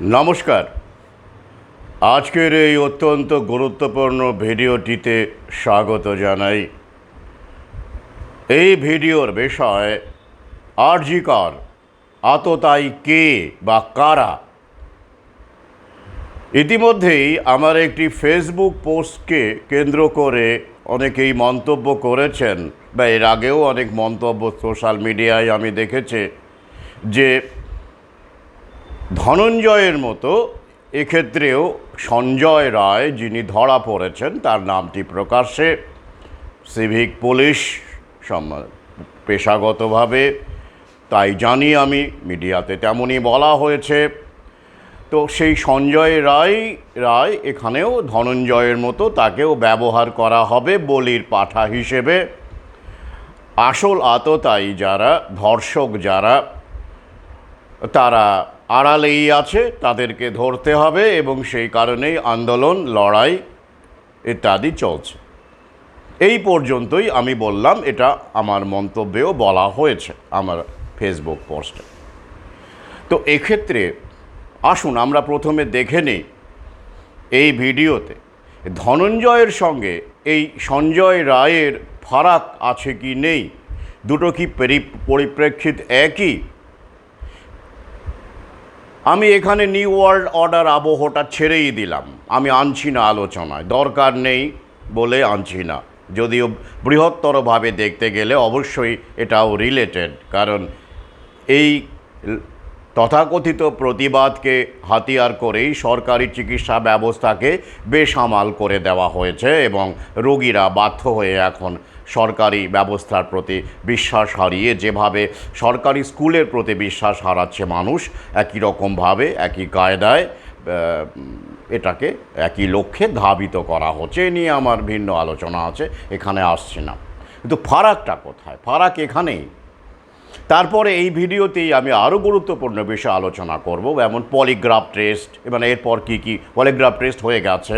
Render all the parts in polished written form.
নমস্কার। আজকের এই অত্যন্ত গুরুত্বপূর্ণ ভিডিওটিতে স্বাগত জানাই। এই ভিডিওর বিষয় আরজি কর আততায়ী কে বা কারা। ইতিমধ্যেই আমার একটি ফেসবুক পোস্টকে কেন্দ্র করে অনেকেই মন্তব্য করেছেন, বা এর আগেও অনেক মন্তব্য সোশ্যাল মিডিয়ায় আমি দেখেছি যে ধনঞ্জয়ের মতো এক্ষেত্রেও সঞ্জয় রায়, যিনি ধরা পড়েছেন, তার নামটি প্রকাশ্যে সিভিক পুলিশ পেশাগতভাবে তাই জানি আমি, মিডিয়াতে তেমনই বলা হয়েছে। তো সেই সঞ্জয় রায় এখানেও ধনঞ্জয়ের মতো তাকেও ব্যবহার করা হবে বলির পাঠা হিসেবে। আসল আততায়ী যারা, ধর্ষক যারা, তারা আড়ালেই আছে, তাদেরকে ধরতে হবে, এবং সেই কারণেই আন্দোলন, লড়াই ইত্যাদি চলছে। এই পর্যন্তই আমি বললাম, এটা আমার মন্তব্যেও বলা হয়েছে আমার ফেসবুক পোস্টে। তো এক্ষেত্রে আসুন আমরা প্রথমে দেখে নিই এই ভিডিওতে ধনঞ্জয়ের সঙ্গে এই সঞ্জয় রায়ের ফারাক আছে কি নেই, দুটো কি পরিপ্রেক্ষিত একই। আমি এখানে নিউ ওয়ার্ল্ড অর্ডার আবহটা ছেড়েই দিলাম, আমি আনছি না আলোচনায়, দরকার নেই বলে আনছি না। যদিও বৃহত্তরভাবে দেখতে গেলে অবশ্যই এটাও রিলেটেড, কারণ এই তথাকথিত প্রতিবাদকে হাতিয়ার করেই সরকারি চিকিৎসা ব্যবস্থাকে বেসামাল করে দেওয়া হয়েছে, এবং রোগীরা বাধ্য হয়ে এখন সরকারি ব্যবস্থার প্রতি বিশ্বাস হারিয়ে, যেভাবে সরকারি স্কুলের প্রতি বিশ্বাস হারাচ্ছে মানুষ, একই রকমভাবে একই কায়দায় এটাকে একই লক্ষ্যে ধাবিত করা হচ্ছে। এ নিয়ে আমার ভিন্ন আলোচনা আছে, এখানে আসছি না। কিন্তু ফারাকটা কোথায়? ফারাক এখানেই। তারপরে এই ভিডিওতেই আমি আরও গুরুত্বপূর্ণ বিষয় আলোচনা করব, যেমন পলিগ্রাফ টেস্ট, এবং এরপর কী পলিগ্রাফ টেস্ট হয়ে গেছে,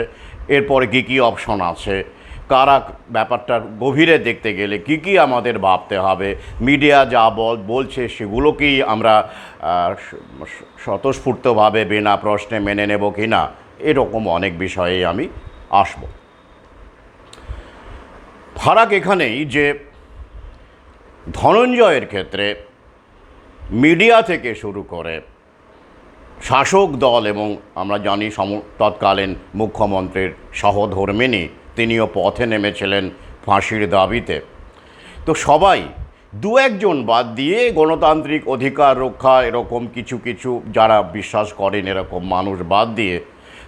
এরপরে কী অপশন আছে, কারা ব্যাপারটার গভীরে দেখতে গেলে কী আমাদের ভাবতে হবে, মিডিয়া যা বলছে সেগুলোকেই আমরা স্বতঃস্ফূর্তভাবে বিনা প্রশ্নে মেনে নেব কি না, এরকম অনেক বিষয়েই আমি আসব। ফারাক এখানেই যে ধনঞ্জয়ের ক্ষেত্রে মিডিয়া থেকে শুরু করে শাসক দল, এবং আমরা জানি তৎকালীন মুখ্যমন্ত্রীর সহধর্মিণী, তিনিও পথে নেমেছিলেন ফাঁসির দাবিতে। তো সবাই, দু একজন বাদ দিয়ে, গণতান্ত্রিক অধিকার রক্ষা এরকম কিছু যারা বিশ্বাস করেন এরকম মানুষ বাদ দিয়ে,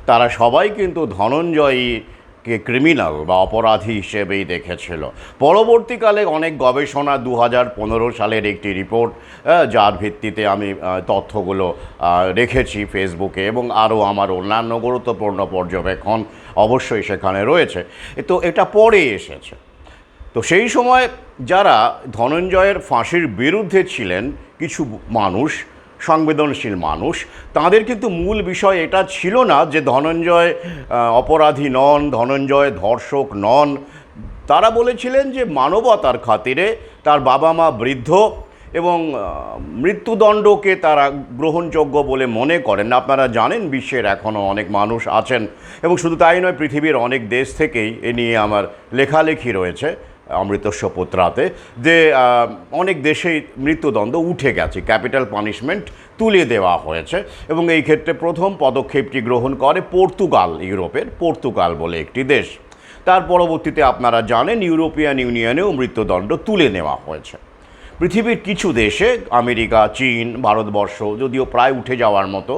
তারা সবাই কিন্তু ধনঞ্জয়কে ক্রিমিনাল বা অপরাধী হিসেবেই দেখেছিল। পরবর্তীকালে অনেক গবেষণা, 2015 সালের একটি রিপোর্ট, যার ভিত্তিতে আমি তথ্যগুলো রেখেছি ফেসবুকে, এবং আরও আমার অন্যান্য গুরুত্বপূর্ণ পর্যবেক্ষণ অবশ্যই সেখানে রয়েছে। তো এটা পরে এসেছে। তো সেই সময় যারা ধনঞ্জয়ের ফাঁসির বিরুদ্ধে ছিলেন কিছু মানুষ, সংবেদনশীল মানুষ, তাদের কিন্তু মূল বিষয় এটা ছিল না যে ধনঞ্জয় অপরাধী নন, ধনঞ্জয় ধর্ষক নন। তারা বলেছিলেন যে মানবতার খাতিরে তার বাবা মা বৃদ্ধ, এবং মৃত্যুদণ্ডকে তারা গ্রহণযোগ্য বলে মনে করেন। আপনারা জানেন বিশ্বের এখনও অনেক মানুষ আছেন, এবং শুধু তাই নয়, পৃথিবীর অনেক দেশ থেকেই এ নিয়ে আমার লেখালেখি রয়েছে অমৃতস্য পুত্রাতে, যে অনেক দেশেই মৃত্যুদণ্ড উঠে গেছে, ক্যাপিটাল পানিশমেন্ট তুলে দেওয়া হয়েছে। এবং এই ক্ষেত্রে প্রথম পদক্ষেপটি গ্রহণ করে পর্তুগাল, ইউরোপের পর্তুগাল বলে একটি দেশ। তার পরবর্তীতে আপনারা জানেন ইউরোপিয়ান ইউনিয়নেও মৃত্যুদণ্ড তুলে নেওয়া হয়েছে। পৃথিবীর কিছু দেশে, আমেরিকা, চীন, ভারতবর্ষ যদিও প্রায় উঠে যাওয়ার মতো,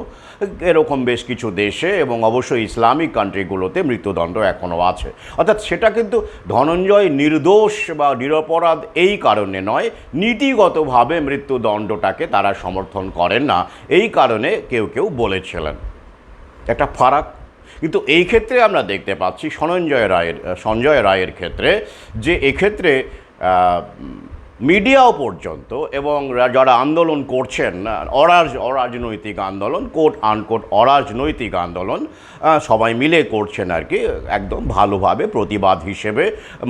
এরকম বেশ কিছু দেশে, এবং অবশ্যই ইসলামিক কান্ট্রিগুলোতে মৃত্যুদণ্ড এখনও আছে। অর্থাৎ সেটা কিন্তু ধনঞ্জয় নির্দোষ বা নিরপরাধ এই কারণে নয়, নীতিগতভাবে মৃত্যুদণ্ডটাকে তারা সমর্থন করেন না, এই কারণে কেউ কেউ বলেছিলেন। একটা ফারাক। কিন্তু এই ক্ষেত্রে আমরা দেখতে পাচ্ছি সঞ্জয় রায়ের ক্ষেত্রে, যে এক্ষেত্রে মিডিয়াও পর্যন্ত এবং যারা আন্দোলন করছেন, অরাজনৈতিক আন্দোলন, কোট আনকোট অরাজনৈতিক আন্দোলন, সবাই মিলে করছেন আর কি, একদম ভালোভাবে প্রতিবাদ হিসেবে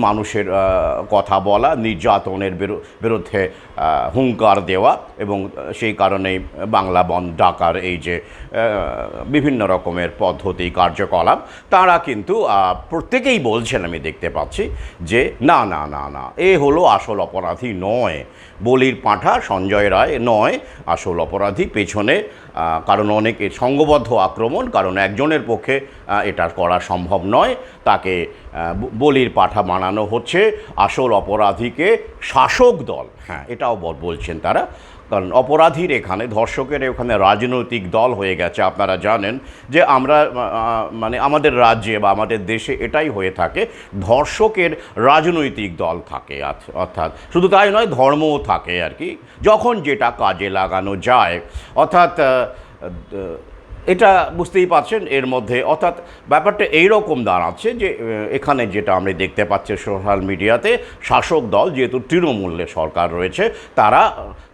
মানুষের কথা বলা, নির্যাতনের বিরুদ্ধে হুঙ্কার দেওয়া, এবং সেই কারণেই বাংলা বন্ধ ডাকার এই যে বিভিন্ন রকমের পদ্ধতি কার্যকলাপ, তারা কিন্তু প্রত্যেকেই বলছেন, আমি দেখতে পাচ্ছি যে না না না না, এ হলো আসল অপরাধী নয়, বলির পাঁঠা সঞ্জয় রায় নয় আসল অপরাধী পেছনে, কারণ অনেকে সংঘবদ্ধ আক্রমণ, কারণ একজনের পক্ষে এটা করা সম্ভব নয়, তাকে বলির পাঁঠা বানানো হচ্ছে, আসল অপরাধীকে শাসক দল, হ্যাঁ এটাও বলছেন তারা, কারণ অপরাধীর এখানে, ধর্ষকের এখানে রাজনৈতিক দল হয়ে গেছে। আপনারা জানেন যে আমরা মানে আমাদের রাজ্যে বা আমাদের দেশে এটাই হয়ে থাকে, ধর্ষকের রাজনৈতিক দল থাকে, অর্থাৎ শুধু তাই নয়, ধর্মও থাকে আর কি, যখন যেটা কাজে লাগানো যায়, অর্থাৎ এটা বুঝতেই পারছেন এর মধ্যে, অর্থাৎ ব্যাপারটা এইরকম দাঁড়াচ্ছে যে এখানে যেটা আমরা দেখতে পাচ্ছি সোশ্যাল মিডিয়াতে, শাসক দল যেহেতু তৃণমূলের সরকার রয়েছে, তারা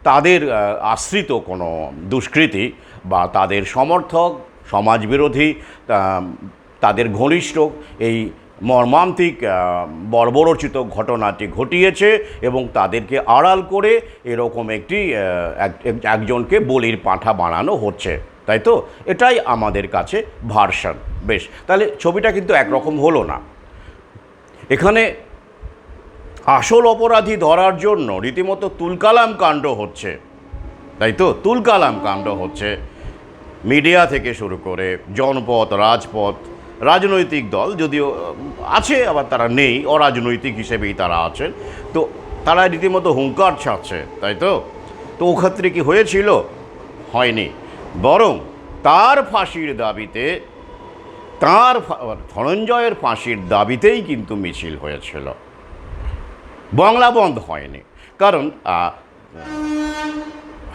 তাদের আশ্রিত কোনো দুষ্কৃতী বা তাদের সমর্থক, সমাজবিরোধী, তাদের ঘনিষ্ঠ এই মর্মান্তিক বর্বরোচিত ঘটনাটি ঘটিয়েছে এবং তাদেরকে আড়াল করে এরকম একজনকে বলির পাঁঠা বানানো হচ্ছে, তাই তো? এটাই আমাদের কাছে ভার্সন। বেশ, তাহলে ছবিটা কিন্তু একরকম হলো না। এখানে আসল অপরাধী ধরার জন্য রীতিমতো তুলকালাম কাণ্ড হচ্ছে, তাই তো? তুলকালাম কাণ্ড হচ্ছে, মিডিয়া থেকে শুরু করে জনপথ, রাজপথ, রাজনৈতিক দল যদিও আছে, আবার তারা নেই, অরাজনৈতিক হিসেবেই তারা আছেন, তো তারা রীতিমতো হুঙ্কার ছাড়ছে, তাই তো? তো ও ক্ষেত্রে কি হয়েছিল? হয়নি, বরং তার ফাঁসির দাবিতে, ধনঞ্জয়ের ফাঁসির দাবিতেই কিন্তু মিছিল হয়েছিল, বাংলা বন্ধ হয়নি। কারণ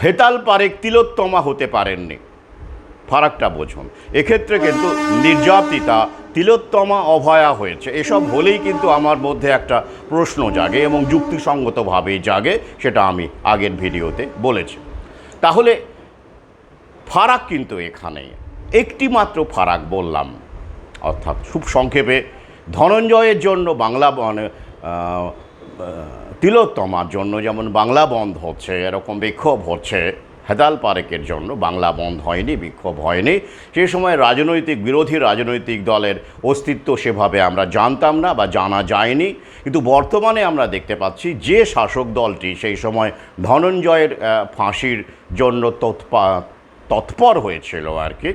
হেতাল পারেক তিলোত্তমা হতে পারেননি, ফারাকটা বুঝুন। এক্ষেত্রে কিন্তু নির্যাতিতা তিলোত্তমা অভয়া হয়েছে, এসব হলেই কিন্তু আমার মধ্যে একটা প্রশ্ন জাগে এবং যুক্তিসঙ্গতভাবেই জাগে, সেটা আমি আগের ভিডিওতে বলেছি। তাহলে ফারাক কিন্তু এখানে একটি মাত্র ফারাক বললাম, অর্থাৎ খুব সংক্ষেপে, ধনঞ্জয়ের জন্য বাংলা তিলোত্তমার জন্য যেমন বাংলা বন্ধ হচ্ছে, এরকম বিক্ষোভ হচ্ছে, হেতাল পারেকের জন্য বাংলা বন্ধ হয়নি, বিক্ষোভ হয়নি। সেই সময় বিরোধী রাজনৈতিক দলের অস্তিত্ব সেভাবে আমরা জানতাম না বা জানা যায়নি, কিন্তু বর্তমানে আমরা দেখতে পাচ্ছি যে শাসক দলটি সেই সময় ধনঞ্জয়ের ফাঁসির জন্য তৎপর হয়েছিল আর কি,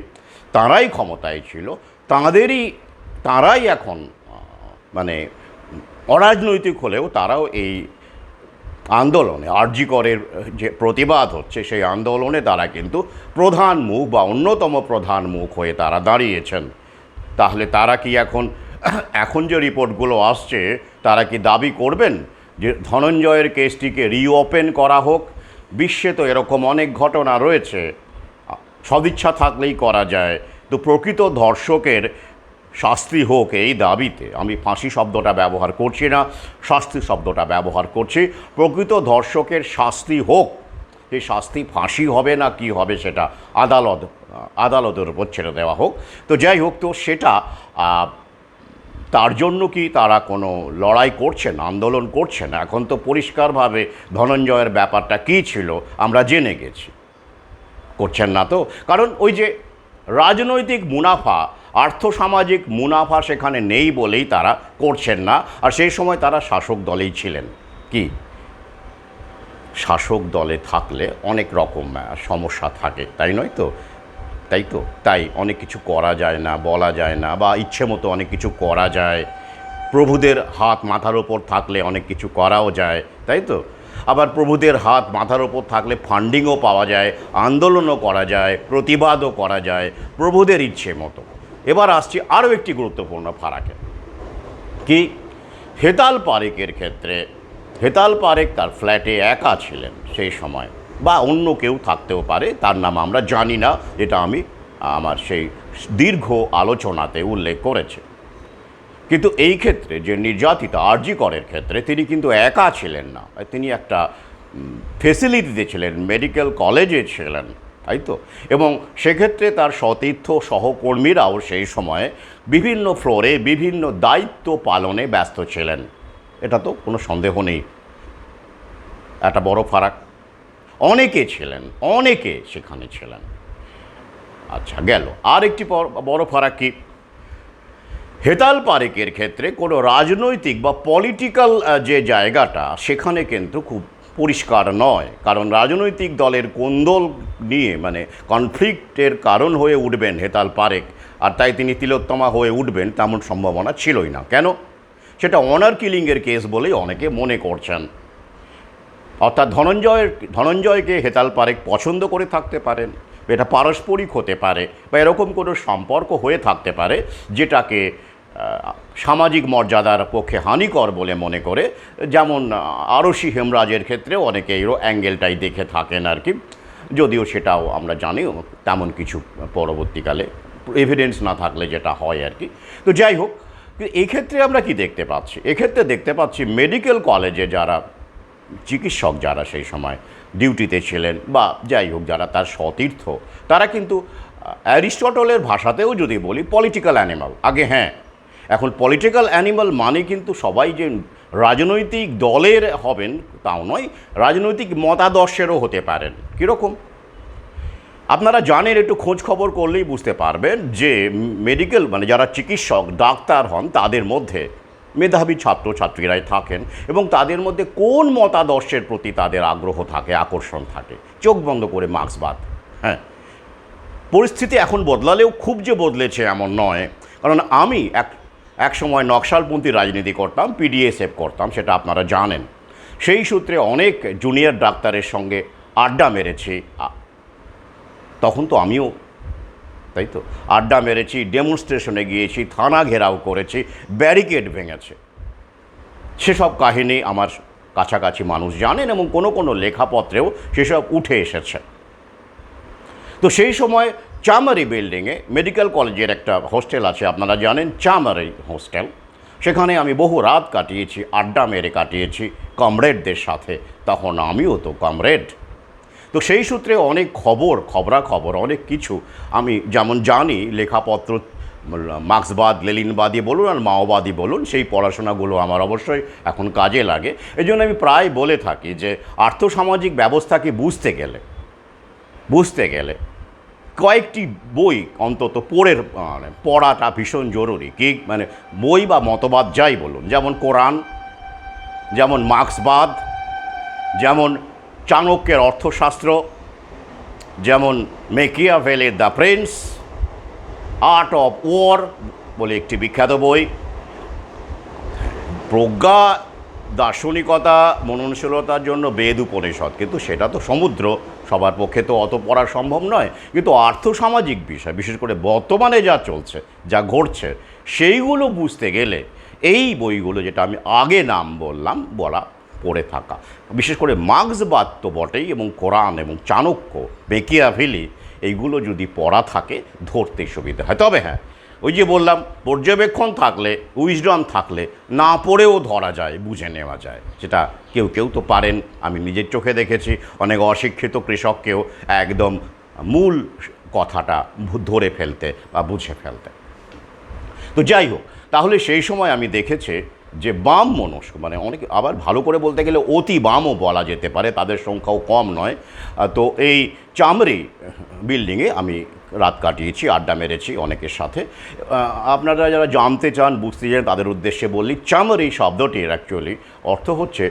তাঁরাই ক্ষমতায় ছিল, তাঁরাই এখন মানে অরাজনৈতিক হলেও তারাও এই আন্দোলনে, আরজি করের যে প্রতিবাদ হচ্ছে সেই আন্দোলনে তারা কিন্তু প্রধান মুখ বা অন্যতম প্রধান মুখ হয়ে তারা দাঁড়িয়েছেন। তাহলে তারা কি এখন যে রিপোর্টগুলো আসছে, তারা কি দাবি করবেন যে ধনঞ্জয়ের কেসটিকে রিওপেন করা হোক? বিশ্বে তো এরকম অনেক ঘটনা রয়েছে, সদিচ্ছা থাকলেই করা যায়। তো প্রকৃত ধর্ষকের শাস্তি হোক, এই দাবিতে আমি ফাঁসি শব্দটা ব্যবহার করছি না, শাস্তি শব্দটা ব্যবহার করছি। প্রকৃত ধর্ষকের শাস্তি হোক, সেই শাস্তি ফাঁসি হবে না কি হবে সেটা আদালতের উপর ছেড়ে দেওয়া হোক। তো যাই হোক, তো সেটা তার জন্য কি তারা কোনো লড়াই করছেন, আন্দোলন করছেন? এখন তো পরিষ্কারভাবে ধনঞ্জয়ের ব্যাপারটা কী ছিল আমরা জেনে গেছি, করছেন না তো? কারণ ওই যে রাজনৈতিক মুনাফা, আর্থসামাজিক মুনাফা সেখানে নেই বলেই তারা করছেন না। আর সেই সময় তারা শাসক দলেই ছিলেন। কি শাসক দলে থাকলে অনেক রকম সমস্যা থাকে, তাই নয় তো? তাই অনেক কিছু করা যায় না, বলা যায় না, বা ইচ্ছে মতো অনেক কিছু করা যায়। প্রভুদের হাত মাথার ওপর থাকলে অনেক কিছু করাও যায়, তাই তো? আবার প্রভুদের হাত মাথার ওপর থাকলে ফান্ডিংও পাওয়া যায়, আন্দোলনও করা যায়, প্রতিবাদও করা যায় প্রভুদের ইচ্ছে মতো। এবার আসছি আরও একটি গুরুত্বপূর্ণ ফারাকে, কি হেতাল পারেকের ক্ষেত্রে। হেতাল পারেক তার ফ্ল্যাটে একা ছিলেন সেই সময়, বা অন্য কেউ থাকতেও পারে, তার নাম আমরা জানি না, এটা আমি আমার সেই দীর্ঘ আলোচনাতে উল্লেখ করেছি। কিন্তু এই ক্ষেত্রে যে নির্যাতিতা আরজি করের ক্ষেত্রে তিনি কিন্তু একা ছিলেন না, তিনি একটা ফেসিলিটিতে ছিলেন, মেডিকেল কলেজে ছিলেন, তাই তো। এবং সেক্ষেত্রে তার সতীর্থ সহকর্মীরাও সেই সময়ে বিভিন্ন ফ্লোরে বিভিন্ন দায়িত্ব পালনে ব্যস্ত ছিলেন, এটা তো কোনো সন্দেহ নেই। একটা বড় ফারাক, অনেকে ছিলেন, অনেকে সেখানে ছিলেন। আচ্ছা, গেল। আর একটি বড় ফারাক কি, হেতাল পারেকের ক্ষেত্রে কোনো রাজনৈতিক বা পলিটিক্যাল যে জায়গাটা সেখানে কিন্তু খুব পরিষ্কার নয়, কারণ রাজনৈতিক দলের কোন্দল নিয়ে মানে কনফ্লিক্টের কারণ হয়ে উঠবেন হেতাল পারেক, আর তাই তিনি তিলোত্তমা হয়ে উঠবেন তেমন সম্ভাবনা ছিলই না। কেন? সেটা অনার কিলিংয়ের কেস বলেই অনেকে মনে করছেন। অর্থাৎ ধনঞ্জয়কে হেতাল পারেক পছন্দ করে থাকতে পারেন, এটা পারস্পরিক হতে পারে, বা এরকম কোনো সম্পর্ক হয়ে থাকতে পারে যেটাকে সামাজিক মর্যাদার পক্ষে হানিকর বলে মনে করে, যেমন আরশি হেমরাজের ক্ষেত্রে অনেকে এই অ্যাঙ্গেলটাই দেখে থাকেন আর কি, যদিও সেটাও আমরা জানি তেমন কিছু পরবর্তীকালে এভিডেন্স না থাকলে যেটা হয় আর কি। তো যাই হোক, এক্ষেত্রে আমরা কি দেখতে পাচ্ছি? এক্ষেত্রে দেখতে পাচ্ছি মেডিকেল কলেজে যারা চিকিৎসক, যারা সেই সময় ডিউটিতে ছিলেন, বা যাই হোক যারা তার সতীর্থ, তারা কিন্তু অ্যারিস্টটলের ভাষাতেও যদি বলি পলিটিক্যাল অ্যানিমাল। আগে হ্যাঁ, এখন পলিটিক্যাল অ্যানিমাল মানে কিন্তু সবাই যে রাজনৈতিক দলের হবেন তাও নয়, রাজনৈতিক মতাদর্শেরও হতে পারেন। কীরকম আপনারা জানেন, একটু খোঁজ খবর করলেই বুঝতে পারবেন যে মেডিকেল মানে যারা চিকিৎসক ডাক্তার হন তাদের মধ্যে মেধাবী ছাত্রছাত্রীরাই থাকেন, এবং তাদের মধ্যে কোন মতাদর্শের প্রতি তাদের আগ্রহ থাকে, আকর্ষণ থাকে, চোখ বন্ধ করে মার্ক্সবাদ। হ্যাঁ, পরিস্থিতি এখন বদলালেও খুব যে বদলেছে এমন নয়, কারণ আমি এক সময় নকশালপন্থী রাজনীতি করতাম, পিডিএসএফ করতাম, সেটা আপনারা জানেন। সেই সূত্রে অনেক জুনিয়র ডাক্তারের সঙ্গে আড্ডা মেরেছি, তখন তো আমিও, তাই তো, আড্ডা মেরেছি, ডেমনস্ট্রেশনে গিয়েছি, থানা ঘেরাও করেছি, ব্যারিকেড ভেঙেছে, সেসব কাহিনী আমার কাছাকাছি মানুষ জানেন, এবং কোনো কোনো লেখাপত্রেও সেসব উঠে এসেছে। তো সেই সময় চামারি বিল্ডিংয়ে মেডিকেল কলেজের একটা হোস্টেল আছে, আপনারা জানেন, চামারি হোস্টেল। সেখানে আমি বহু রাত কাটিয়েছি, আড্ডা মেরে কাটিয়েছি কমরেডদের সাথে, তখন আমিও তো কমরেড। তো সেই সূত্রে অনেক খবরাখবর অনেক কিছু আমি যেমন জানি, লেখাপত্র মার্ক্সবাদ লেনিনবাদী বলুন আর মাওবাদী বলুন, সেই পড়াশোনাগুলো আমার অবশ্যই এখন কাজে লাগে। এই জন্য আমি প্রায় বলে থাকি যে আর্থসামাজিক ব্যবস্থাকে বুঝতে গেলে কয়েকটি বই অন্তত পড়াটা ভীষণ জরুরি। কি মানে বই বা মতবাদ যাই বলুন, যেমন কোরআন, যেমন মার্ক্সবাদ, যেমন চাণক্যের অর্থশাস্ত্র, যেমন মেকিয়াভেলির the prince, art of war বলে একটি বিখ্যাত বই, প্রজ্ঞা দার্শনিকতা মননশীলতার জন্য বেদ উপনিষদ, কিন্তু সেটা তো সমুদ্র, সবার পক্ষে তো অত পড়া সম্ভব নয়। কিন্তু আর্থসামাজিক বিষয়, বিশেষ করে বর্তমানে যা চলছে, যা ঘটছে, সেইগুলো বুঝতে গেলে এই বইগুলো, যেটা আমি আগে নাম বলা পড়ে থাকা, বিশেষ করে মার্ক্সবাদ তো বটেই, এবং কোরআন এবং চাণক্য, মেকিয়াভেলি, এইগুলো যদি পড়া থাকে ধরতে সুবিধা হয়। তবে হ্যাঁ, ওই যে বললাম, পর্যবেক্ষণ থাকলে, উইজডম থাকলে না পড়েও ধরা যায়, বুঝে নেওয়া যায়। সেটা কেউ তো পারেন, আমি নিজের চোখে দেখেছি অনেক অশিক্ষিত কৃষককেও একদম মূল কথাটা ধরে ফেলতে বা বুঝে ফেলতে। তো যাই হোক, তাহলে সেই সময় আমি দেখেছি যে বাম মনস্ক, মানে অনেক, আবার ভালো করে বলতে গেলে অতি বামও বলা যেতে পারে, তাদের সংখ্যাও কম নয়। তো এই চামরি বিল্ডিংয়ে আমি রাত কাটিয়েছি, আড্ডা মেরেছি অনেকের সাথে। আপনারা যারা জানতে চান, বুঝতে চান, তাদের উদ্দেশ্যে বললি, চামরি শব্দটির অ্যাকচুয়ালি অর্থ হচ্ছে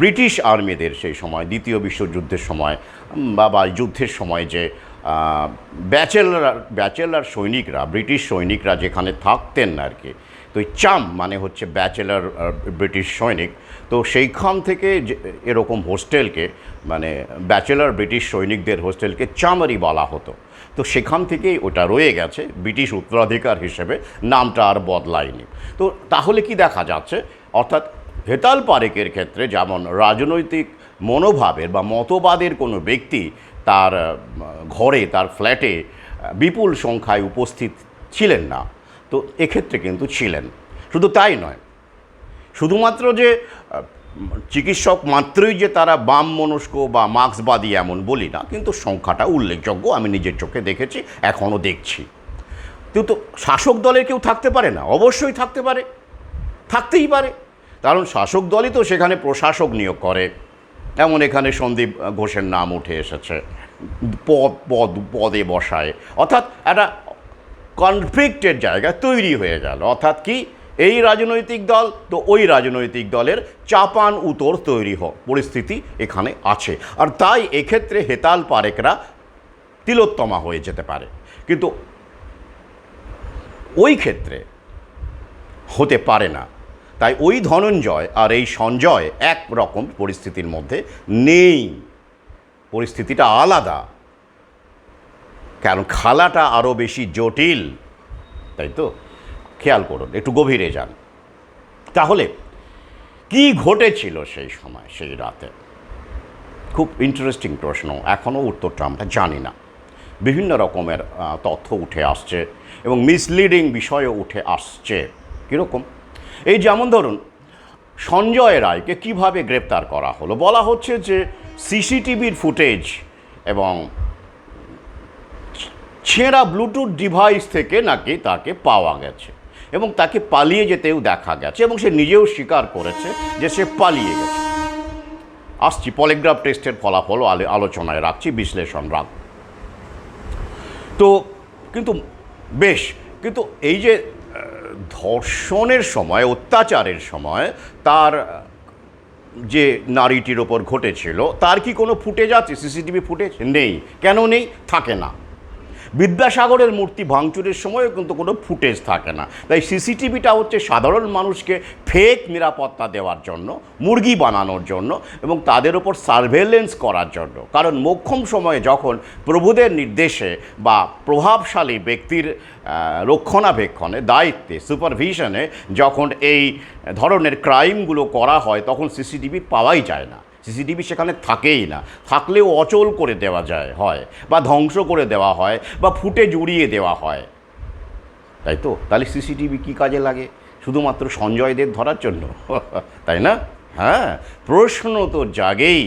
ব্রিটিশ আর্মিদের সেই সময় দ্বিতীয় বিশ্বযুদ্ধের সময় বা যুদ্ধের সময় যে ব্যাচেলার সৈনিকরা, ব্রিটিশ সৈনিকরা যেখানে থাকতেন আর কি। তো চাম মানে হচ্ছে ব্যাচেলার ব্রিটিশ সৈনিক। তো সেইখান থেকে এরকম হোস্টেলকে, মানে ব্যাচেলার ব্রিটিশ সৈনিকদের হোস্টেলকে চামারি বলা হতো। তো সেখান থেকেই ওটা রয়ে গেছে ব্রিটিশ উত্তরাধিকার হিসেবে, নামটা আর বদলায়নি। তো তাহলে কি দেখা যাচ্ছে, অর্থাৎ হেতাল পারেকের ক্ষেত্রে যেমন রাজনৈতিক মনোভাবের বা মতবাদের কোনো ব্যক্তি তার ঘরে, তার ফ্ল্যাটে বিপুল সংখ্যায় উপস্থিত ছিলেন না, তো এক্ষেত্রে কিন্তু ছিলেন। শুধু তাই নয়, শুধুমাত্র যে চিকিৎসক মাত্রই যে তারা বাম মনস্ক বা মার্ক্সবাদী এমন বলি না, কিন্তু সংখ্যাটা উল্লেখযোগ্য, আমি নিজের চোখে দেখেছি, এখনও দেখছি। কিন্তু শাসক দলের কেউ থাকতে পারে না? অবশ্যই থাকতে পারে, থাকতেই পারে, কারণ শাসক দলই তো সেখানে প্রশাসক নিয়োগ করে। এমন এখানে সন্দীপ ঘোষের নাম উঠে এসেছে, পদে বসায়, অর্থাৎ একটা কনফ্লিক্টের জায়গা তৈরি হয়ে গেল। অর্থাৎ কি, এই রাজনৈতিক দল তো ওই রাজনৈতিক দলের চাপান উতর তৈরি পরিস্থিতি এখানে আছে। আর তাই এক্ষেত্রে হেতাল পারেকরা তিলোত্তমা হয়ে যেতে পারে, কিন্তু ওই ক্ষেত্রে হতে পারে না। তাই ওই ধনঞ্জয় আর এই সঞ্জয় এক রকম পরিস্থিতির মধ্যে নেই, পরিস্থিতিটা আলাদা, কারণ খেলাটা আরও বেশি জটিল। তাই তো, খেয়াল করুন, একটু গভীরে যান। তাহলে কি ঘটেছিল সেই সময়, সেই রাতে? খুব ইন্টারেস্টিং প্রশ্ন, এখনও উত্তরটা আমরা জানি না। বিভিন্ন রকমের তথ্য উঠে আসছে এবং মিসলিডিং বিষয়ও উঠে আসছে। কীরকম? এই যেমন ধরুন, সঞ্জয় রায়কে কিভাবে গ্রেপ্তার করা হলো। বলা হচ্ছে যে সিসিটিভির ফুটেজ এবং ছেঁড়া ব্লুটুথ ডিভাইস থেকে নাকি তাকে পাওয়া গেছে এবং তাকে পালিয়ে যেতেও দেখা গেছে, এবং সে নিজেও স্বীকার করেছে যে সে পালিয়ে গেছে। আসছি, পলিগ্রাফ টেস্টের ফলাফল আলোচনায় রাখছি, বিশ্লেষণ রাখ। তো কিন্তু কিন্তু এই যে ধর্ষণের সময়, অত্যাচারের সময় তার যে নারীটির ওপর ঘটেছিল, তার কি কোনো ফুটেজ আছে? সিসিটিভি ফুটেজ নেই। কেন নেই? থাকে না। বিদ্যাসাগরের মূর্তি ভাঙচুরের সময়ও কিন্তু কোনো ফুটেজ থাকে না। তাই সিসিটিভিটা হচ্ছে সাধারণ মানুষকে ফেক নিরাপত্তা দেওয়ার জন্য, মুরগি বানানোর জন্য এবং তাদের ওপর সার্ভেলেন্স করার জন্য। কারণ মোক্ষম সময়ে যখন প্রভুদের নির্দেশে বা প্রভাবশালী ব্যক্তির রক্ষণাবেক্ষণে, দায়িত্বে, সুপারভিশনে যখন এই ধরনের ক্রাইমগুলো করা হয়, তখন সিসিটিভি পাওয়াই যায় না। সিসিটিভি সেখানে থাকেই না, থাকলেও অচল করে দেওয়া হয় বা ধ্বংস করে দেওয়া হয় বা ফুটেজ উড়িয়ে দেওয়া হয়। তাই তো, তাহলে সিসিটিভি কী কাজে লাগে? শুধুমাত্র সঞ্জয়দের ধরার জন্য? তাই না? হ্যাঁ, প্রশ্ন তো জাগেই।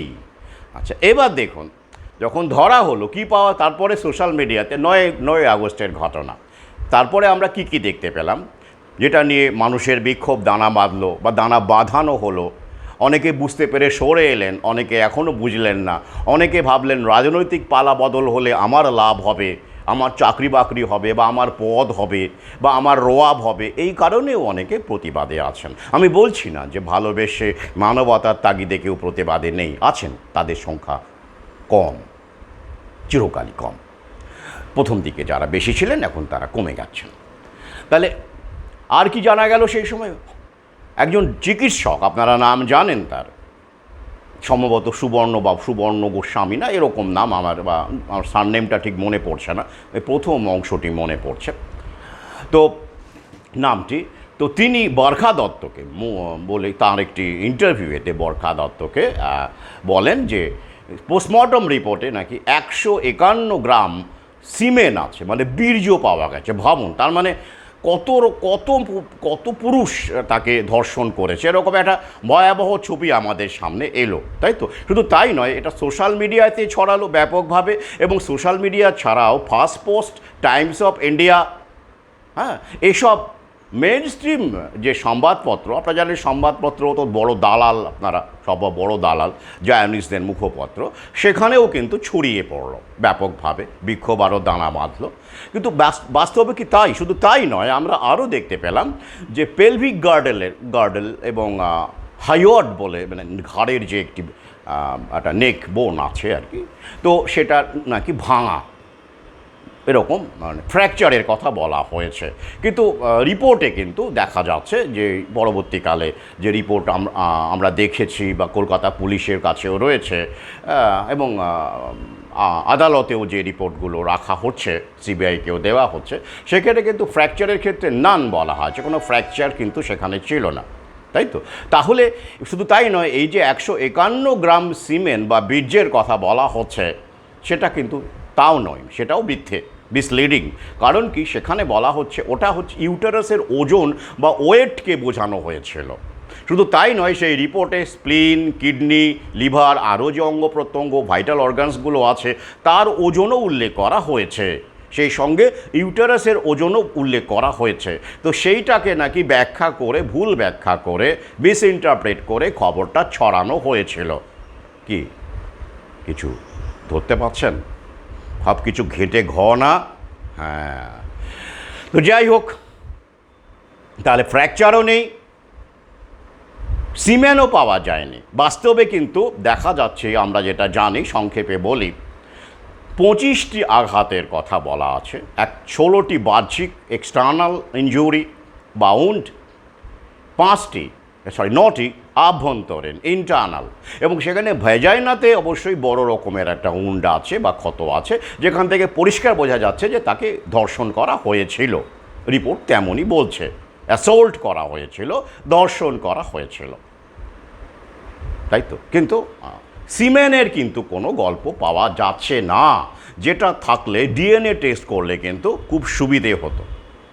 আচ্ছা, এবার দেখুন, যখন ধরা হলো, কি পাওয়া? তারপরে সোশ্যাল মিডিয়াতে 9 আগস্টের ঘটনা, তারপরে আমরা কি দেখতে পেলাম, যেটা নিয়ে মানুষের বিক্ষোভ দানা বাঁধলো বা দানা বাঁধানো হলো। অনেকে বুঝতে পেরে সরে এলেন, অনেকে এখনও বুঝলেন না, অনেকে ভাবলেন রাজনৈতিক পালা বদল হলে আমার লাভ হবে, আমার চাকরি বাকরি হবে বা আমার পদ হবে বা আমার রোয়াব হবে। এই কারণেও অনেকে প্রতিবাদে আছেন। আমি বলছি না যে ভালোবেসে মানবতার তাগিদে কেউ প্রতিবাদে নেই, আছেন, তাদের সংখ্যা কম, চিরকালই কম। প্রথম দিকে যারা বেশি ছিলেন, এখন তারা কমে যাচ্ছেন। তাহলে আর কি জানা গেল সেই সময়? একজন চিকিৎসক, আপনারা নাম জানেন তার, সম্ভবত সুবর্ণ গোস্বামী না এরকম নাম, আমার সারনেমটা ঠিক মনে পড়ছে না, প্রথম অংশটি মনে পড়ছে তো নামটি। তো তিনি বরখা দত্তকে বলে, তার একটি ইন্টারভিউতে বরখা দত্তকে বলেন যে পোস্টমর্টম রিপোর্টে নাকি 151 গ্রাম সিমেন আছে, মানে বীর্য পাওয়া গেছে। ভাবুন, তার মানে কত পুরুষ তাকে ধর্ষণ করেছে, এরকম একটা ভয়াবহ ছবি আমাদের সামনে এলো। তাই তো, শুধু তাই নয়, এটা সোশ্যাল মিডিয়াতে ছড়ালো ব্যাপকভাবে, এবং সোশ্যাল মিডিয়া ছাড়াও first post, Times of India, হ্যাঁ, এসব মেন স্ট্রিম যে সংবাদপত্র, আপনারা জানেন সংবাদপত্র তো বড় দালাল, আপনারা সব বড় দালাল, জার্নালিস্টদের মুখপত্র, সেখানেও কিন্তু ছড়িয়ে পড়লো ব্যাপকভাবে, বিক্ষোভ আরও দানা বাঁধলো। কিন্তু বাস্তবে কি তাই? শুধু তাই নয়, আমরা আরও দেখতে পেলাম যে পেলভিক গার্ডেল এবং হাইওয়ার্ড বলে, মানে ঘাড়ের যে একটা নেক বোন আছে আর কি, তো সেটা নাকি ভাঙা, এরকম মানে ফ্র্যাকচারের কথা বলা হয়েছে। কিন্তু রিপোর্টে কিন্তু দেখা যাচ্ছে যে পরবর্তীকালে যে রিপোর্ট আমরা দেখেছি বা কলকাতা পুলিশের কাছেও রয়েছে এবং আদালতেও যে রিপোর্টগুলো রাখা হচ্ছে, সিবিআইকেও দেওয়া হচ্ছে, সেখানে কিন্তু ফ্র্যাকচারের ক্ষেত্রে নান বলা হয়েছে, কোনো ফ্র্যাকচার কিন্তু সেখানে ছিল না। তাই তো, তাহলে শুধু তাই নয়, এই যে 151 গ্রাম সিমেন বা বীর্যের কথা বলা হচ্ছে, সেটা কিন্তু তাও নয়, সেটাও মিসলিডিং। কারণ কি, সেখানে বলা হচ্ছে ওটা হচ্ছে ইউটেরাসের ওজন বা ওয়েটকে বোঝানো হয়েছিল। শুধু তাই নয়, সেই রিপোর্টে স্প্লিন, কিডনি, লিভার, আরও যে অঙ্গ প্রত্যঙ্গ, ভাইটাল অর্গানসগুলো আছে তার ওজনও উল্লেখ করা হয়েছে, সেই সঙ্গে ইউটেরাসের ওজনও উল্লেখ করা হয়েছে। তো সেইটাকে নাকি ব্যাখ্যা করে, ভুল ব্যাখ্যা করে, মিসইন্টারপ্রেট করে খবরটা ছড়ানো হয়েছিল। কি কিছু ধরতে পারছেন? সব কিছু ঘেঁটে না। হ্যাঁ, তো যাই হোক, তাহলে ফ্র্যাকচারও নেই, সিমেনও পাওয়া যায়নি। বাস্তবে কিন্তু দেখা যাচ্ছে, আমরা যেটা জানি সংক্ষেপে বলি, 25টি আঘাতের কথা বলা আছে, 16টি বাহ্যিক এক্সটার্নাল ইনজুরি বা উন্ড, 9টি আভ্যন্তরীণ ইন্টারনাল, এবং সেখানে ভেজাইনাতে অবশ্যই বড় রকমের একটা উন্ড আছে বা ক্ষত আছে, যেখান থেকে পরিষ্কার বোঝা যাচ্ছে যে তাকে ধর্ষণ করা হয়েছিল। রিপোর্ট তেমনই বলছে, অ্যাসল্ট করা হয়েছিল, ধর্ষণ করা হয়েছিল, তাই তো। কিন্তু সিমেনের কিন্তু কোনো গল্প পাওয়া যাচ্ছে না, যেটা থাকলে ডিএনএ টেস্ট করলে কিন্তু খুব সুবিধে হতো,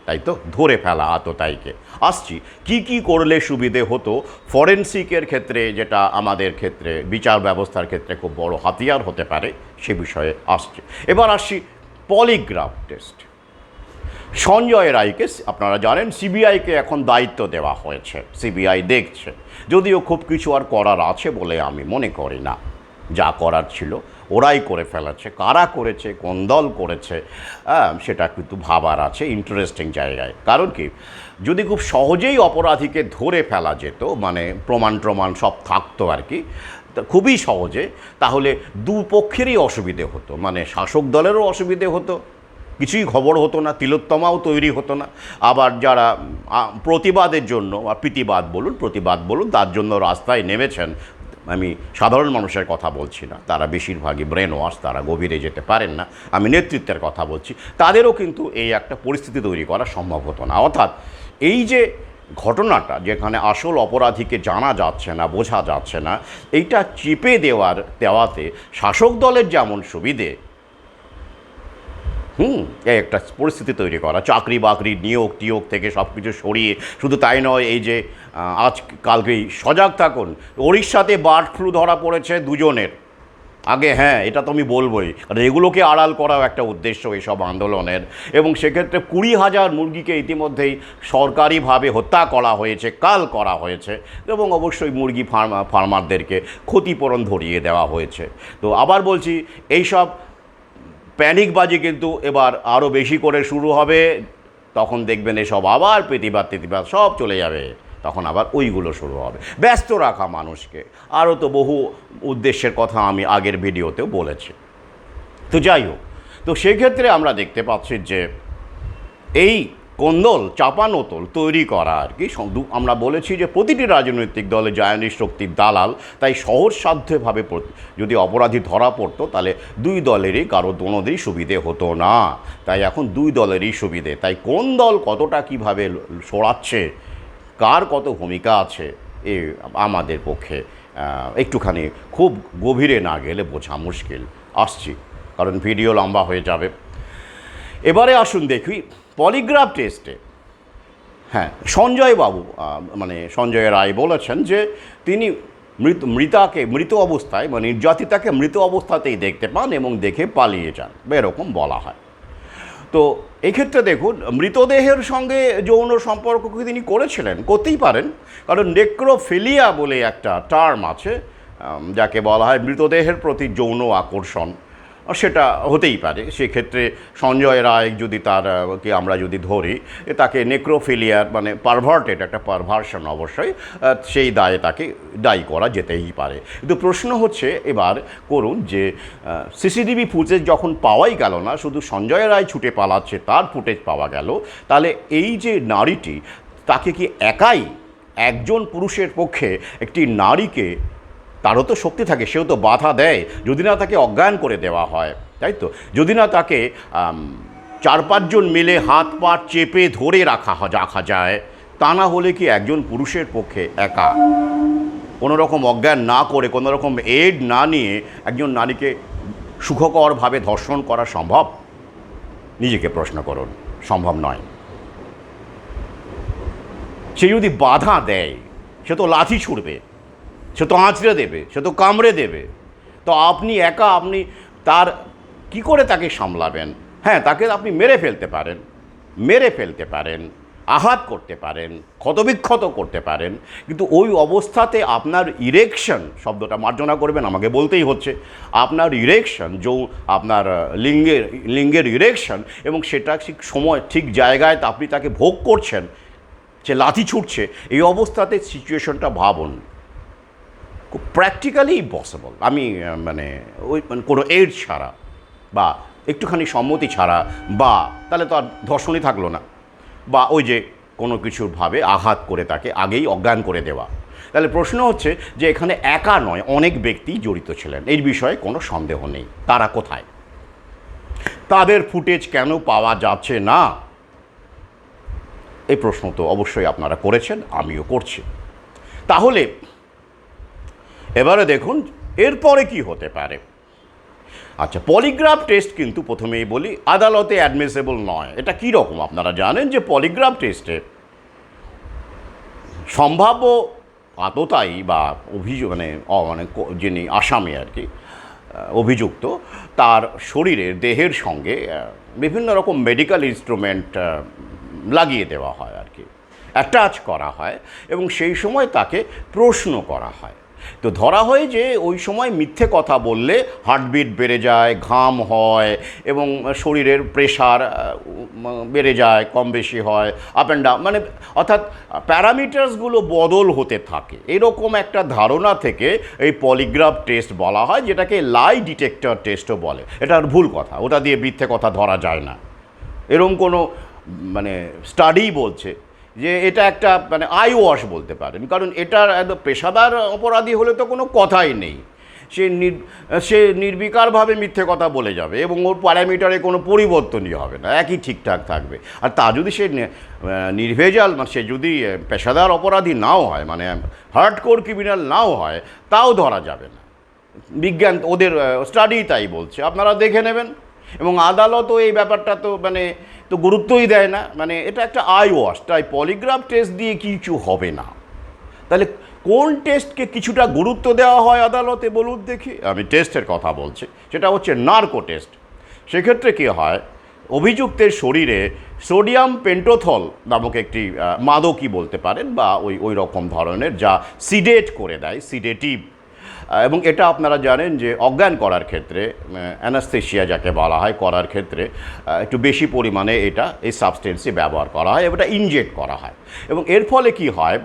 তাই তো, ধরে ফেলা আততায়ীকে। আসছি কি কি করলে সুবিধে হতো ফরেনসিকের ক্ষেত্রে, যেটা আমাদের ক্ষেত্রে বিচার ব্যবস্থার ক্ষেত্রে খুব বড় হাতিয়ার হতে পারে, সে বিষয়ে আসছে। এবার আসছি পলিগ্রাফ টেস্ট। সঞ্জয় রায়কে, আপনারা জানেন, সিবিআইকে এখন দায়িত্ব দেওয়া হয়েছে, সিবিআই দেখছে। যদিও খুব কিছু আর করার আছে বলে আমি মনে করি না, যা করার ছিল ওরাই করে ফেলেছে। কারা করেছে, কোন দল করেছে, সেটা কিন্তু ভাবার আছে ইন্টারেস্টিং জায়গায়। কারণ কি, যদি খুব সহজেই অপরাধীকে ধরে ফেলা যেত, মানে প্রমাণ সব থাকতো আর কি, খুবই সহজে, তাহলে দুপক্ষেরই অসুবিধে হতো, মানে শাসক দলেরও অসুবিধে হতো, কিছুই খবর হতো না, তিলোত্তমাও তৈরি হতো না। আবার যারা প্রতিবাদের জন্য, বা প্রতিবাদ বলুন, তার জন্য রাস্তায় নেমেছেন, আমি সাধারণ মানুষের কথা বলছি না, তারা বেশিরভাগই ব্রেন ওয়াশ, তারা গভীরে যেতে পারেন না, আমি নেতৃত্বের কথা বলছি, তাদেরও কিন্তু এই একটা পরিস্থিতি তৈরি করা সম্ভব হতো না। অর্থাৎ এই যে ঘটনাটা, যেখানে আসল অপরাধীকে জানা যাচ্ছে না, বোঝা যাচ্ছে না, এইটা চেপে দেওয়াতে শাসক দলের যেমন সুবিধে, এই একটা পরিস্থিতি তৈরি করা, চাকরি বাকরি, নিয়োগ টিয়োগ থেকে সব কিছু সরিয়ে। শুধু তাই নয়, এই যে কালকেই সজাগ থাকুন, ওড়িশাতে বার্ড ফ্লু ধরা পড়েছে দুজনের আগে। হ্যাঁ, এটা তো আমি বলবোই, কারণ এগুলোকে আড়াল করাও একটা উদ্দেশ্য এসব আন্দোলনের। এবং সেক্ষেত্রে 20,000 মুরগিকে ইতিমধ্যেই সরকারিভাবে হত্যা করা হয়েছে, কাল করা হয়েছে, এবং অবশ্যই মুরগি ফার্মারদেরকে ক্ষতিপূরণ ধরিয়ে দেওয়া হয়েছে। তো আবার বলছি, এইসব প্যানিকবাজি কিন্তু এবার আরও বেশি করে শুরু হবে। তখন দেখবেন এসব আবার প্রতিবাদ সব চলে যাবে, তখন আবার ওইগুলো শুরু হবে। ব্যস্ত রাখা মানুষকে, আরও তো বহু উদ্দেশ্যের কথা আমি আগের ভিডিওতেও বলেছি। তো যাই হোক, তো সেক্ষেত্রে আমরা দেখতে পাচ্ছি যে এই কোন্দল চাপানোতল তৈরি করা আর কি, আমরা বলেছি যে প্রতিটি রাজনৈতিক দলে জায়নিস্ট শক্তির দালাল, তাই সহজসাধ্যভাবে যদি অপরাধী ধরা পড়তো, তাহলে দুই দলেরই দোনোদেরই সুবিধে হতো না। তাই এখন দুই দলেরই সুবিধে। তাই কোন দল কতটা কিভাবে সরাচ্ছে, কার কত ভূমিকা আছে, এ আমাদের পক্ষে একটুখানি খুব গভীরে না গেলে বোঝা মুশকিল। আসছি, কারণ ভিডিও লম্বা হয়ে যাবে। এবারে আসুন দেখি পলিগ্রাফ টেস্টে। হ্যাঁ, সঞ্জয় রায় বলেছেন যে তিনি মৃত অবস্থায়, মানে নির্যাতিতাকে মৃত অবস্থাতেই দেখতে পান এবং দেখে পালিয়ে যান, এরকম বলা হয়। তো এক্ষেত্রে দেখুন, মৃতদেহের সঙ্গে যৌন সম্পর্ককে তিনি করতেই পারেন, কারণ নেক্রোফিলিয়া বলে একটা টার্ম আছে, যাকে বলা হয় মৃতদেহের প্রতি যৌন আকর্ষণ, সেটা হতেই পারে। সেক্ষেত্রে সঞ্জয় রায় যদি কে আমরা যদি ধরি, তাকে নেক্রোফিলিয়ার, মানে পারভার্টেড, একটা পারভার্সন অবশ্যই, সেই দায়ে তাকে দায়ী করা যেতেই পারে। কিন্তু প্রশ্ন হচ্ছে এবার করুন যে সিসিটিভি ফুটেজ যখন পাওয়াই গেল না, শুধু সঞ্জয় রায় ছুটে পালাচ্ছে, তার ফুটেজ পাওয়া গেল, তাহলে এই যে নারীটি, তাকে কি একাই একজন পুরুষের পক্ষে একটি নারীকে, তারও তো শক্তি থাকে, সেও তো বাধা দেয়, যদি না তাকে অজ্ঞান করে দেওয়া হয়, তাই তো, যদি না তাকে 4-5 জন মিলে হাত পা চেপে ধরে রাখা যায়, তা না হলে কি একজন পুরুষের পক্ষে একা কোনো রকম অজ্ঞান না করে, কোনো রকম এড না নিয়ে একজন নারীকে সুখকরভাবে ধর্ষণ করা সম্ভব? নিজেকে প্রশ্ন করুন, সম্ভব নয়। সে যদি বাধা দেয়, সে তো লাথি ছুড়বে, সে তো আঁচড়ে দেবে, সে তো কামড়ে দেবে। তো আপনি একা আপনি তার কি করে তাকে সামলাবেন? হ্যাঁ, তাকে আপনি মেরে ফেলতে পারেন, আঘাত করতে পারেন, ক্ষতবিক্ষত করতে পারেন, কিন্তু ওই অবস্থাতে আপনার ইরেকশন, শব্দটা মার্জনা করবেন, আমাকে বলতেই হচ্ছে, আপনার ইরেকশন, আপনার লিঙ্গের ইরেকশন, এবং সেটা ঠিক সময় ঠিক জায়গায় আপনি তাকে ভোগ করছেন, সে লাথি ছুটছে, এই অবস্থাতে সিচুয়েশনটা ভাবুন, খুব প্র্যাকটিক্যালি ইম্পসিবল। আমি কোনো এড ছাড়া বা একটুখানি সম্মতি ছাড়া, বা তাহলে তো আর ধর্ষণই থাকলো না, বা ওই যে কোনো কিছুর ভাবে আঘাত করে তাকে আগেই অজ্ঞান করে দেওয়া। তাহলে প্রশ্ন হচ্ছে যে এখানে একা নয়, অনেক ব্যক্তি জড়িত ছিলেন, এই বিষয়ে কোনো সন্দেহ নেই। তারা কোথায়? তাদের ফুটেজ কেন পাওয়া যাচ্ছে না? এই প্রশ্ন তো অবশ্যই আপনারা করেছেন, আমিও করছি। তাহলে এবারে দেখুন এরপরে কি হতে পারে। আচ্ছা, পলিগ্রাফ টেস্ট কিন্তু প্রথমেই বলি আদালতে অ্যাডমিসেবল নয়। এটা কী রকম? আপনারা জানেন যে পলিগ্রাফ টেস্টে সম্ভাব্য আততায়ী বা যিনি আসামি আর কি, অভিযুক্ত, তার শরীরের দেহের সঙ্গে বিভিন্ন রকম মেডিকেল ইনস্ট্রুমেন্ট লাগিয়ে দেওয়া হয় আর কি, অ্যাটাচ করা হয়, এবং সেই সময় তাকে প্রশ্ন করা হয়। তো ধরা হয় যে ওই সময় মিথ্যে কথা বললে হার্টবিট বেড়ে যায়, ঘাম হয়, এবং শরীরের প্রেশার বেড়ে যায়, কম বেশি হয়, আপ অ্যান্ড ডাউন, অর্থাৎ প্যারামিটার্সগুলো বদল হতে থাকে। এরকম একটা ধারণা থেকে এই পলিগ্রাফ টেস্ট বলা হয়, যেটাকে লাই ডিটেক্টর টেস্টও বলে। এটা ভুল কথা, ওটা দিয়ে মিথ্যে কথা ধরা যায় না। এরকম কোনো স্টাডি বলছে যে এটা একটা আই ওয়াশ বলতে পারেন, কারণ এটার একদম পেশাদার অপরাধী হলে তো কোনো কথাই নেই, সে নির্বিকারভাবে মিথ্যে কথা বলে যাবে এবং ওর প্যারামিটারে কোনো পরিবর্তনই হবে না, একই ঠিকঠাক থাকবে। আর তা যদি সে নির্ভেজাল, সে যদি পেশাদার অপরাধী নাও হয়, হার্ডকোর ক্রিমিনাল নাও হয়, তাও ধরা যাবে না। বিজ্ঞান, ওদের স্টাডি তাই বলছে, আপনারা দেখে নেবেন। এবং আদালতও এই ব্যাপারটা তো গুরুত্বই দেয় না, এটা একটা আই ওয়াশ। তাই পলিগ্রাফ টেস্ট দিয়ে কিছু হবে না। তাহলে কোন টেস্টকে কিছুটা গুরুত্ব দেওয়া হয় আদালতে বলুন দেখি? আমি টেস্টের কথা বলছি, সেটা হচ্ছে নার্কো টেস্ট। সেক্ষেত্রে কী হয়, অভিযুক্তের শরীরে সোডিয়াম পেন্টোথল নামক একটি মাদকই বলতে পারেন, বা ওই রকম ধরনের, যা সিডেট করে দেয়, সিডেটিভ। এবং এটা আপনারা জানেন যে অজ্ঞান করার ক্ষেত্রে, অ্যানাস্থেশিয়া যাকে বলা হয়, করার ক্ষেত্রে একটু বেশি পরিমাণে এই সাবস্টেন্সই ব্যবহার করা হয়, এবং এটা ইনজেক্ট করা হয়। এবং এর ফলে কি হয়,